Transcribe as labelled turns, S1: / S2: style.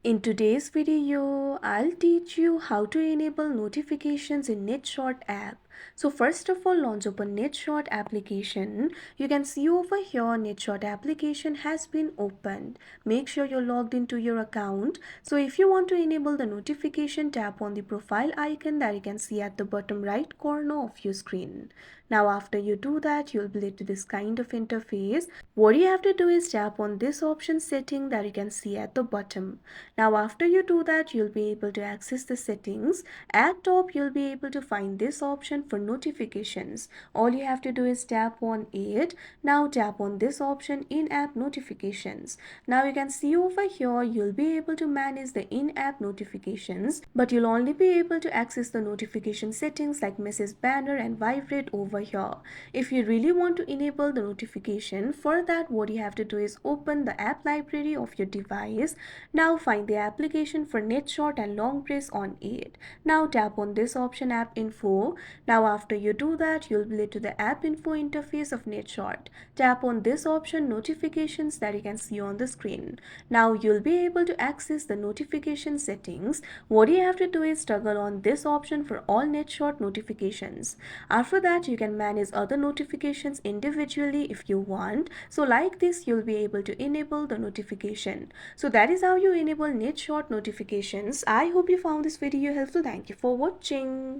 S1: In today's video, I'll teach you how to enable notifications in NetShort app. So first of all, launch open NetShort application. You can see over here NetShort application has been opened. Make sure you're logged into your account. So if you want to enable the notification, tap on the profile icon that you can see at the bottom right corner of your screen. Now after you do that, you'll be led to this kind of interface. What you have to do is tap on this option setting that you can see at the bottom. Now after you do that, you'll be able to access the settings. At top, you'll be able to find this option for notifications. All you have to do is tap on it. Now tap on this option in-app notifications. Now you can see over here, you'll be able to manage the in-app notifications, but you'll only be able to access the notification settings like message banner and vibrate over here. If you really want to enable the notification, for that what you have to do is open the app library of your device. Now find the application for NetShort and long press on it. Now tap on this option app info. Now after you do that, you'll be led to the app info interface of NetShort. Tap on this option notifications that you can see on the screen. Now you'll be able to access the notification settings. What you have to do is toggle on this option for all NetShort notifications. After that, you can manage other notifications individually if you want. So like this, you'll be able to enable the notification. So that is how you enable NetShort notifications. I hope you found this video helpful. Thank you for watching.